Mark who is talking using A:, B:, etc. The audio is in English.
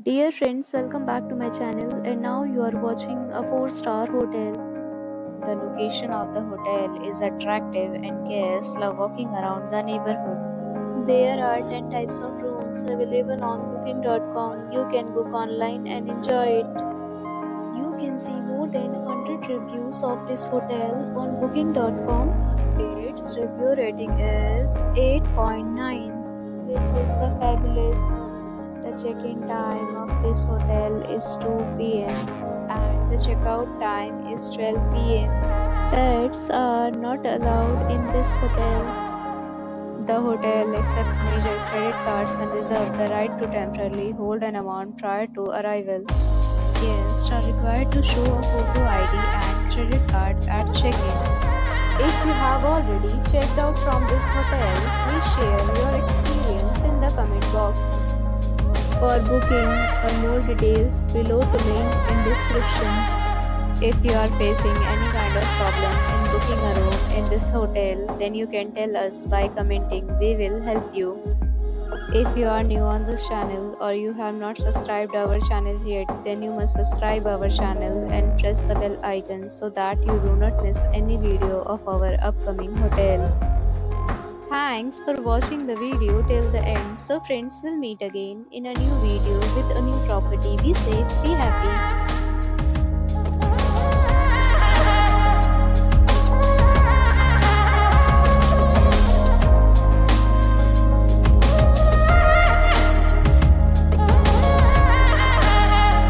A: Dear friends, welcome back to my channel, and now you are watching a 4-star hotel.
B: The location of the hotel is attractive and guests love walking around the neighborhood.
A: There are 10 types of rooms available on booking.com. You can book online and enjoy it. You can see more than 100 reviews of this hotel on booking.com. Its review rating is 8.9, which is the fabulous. The check-in time of this hotel is 2 p.m. and the checkout time is 12 p.m. Pets are not allowed in this hotel. The hotel accepts major credit cards and reserves the right to temporarily hold an amount prior to arrival. Guests are required to show a photo ID and credit card at check-in. If you have already checked out from this hotel, please share your experience in the comment box. For booking or more details, below the link in description. If you are facing any kind of problem in booking a room in this hotel, then you can tell us by commenting. We will help you. If you are new on this channel or you have not subscribed our channel yet, then you must subscribe our channel and press the bell icon so that you do not miss any video of our upcoming hotel. Thanks for watching the video till the end. So friends, will meet again in a new video with a new property. Be safe, be happy.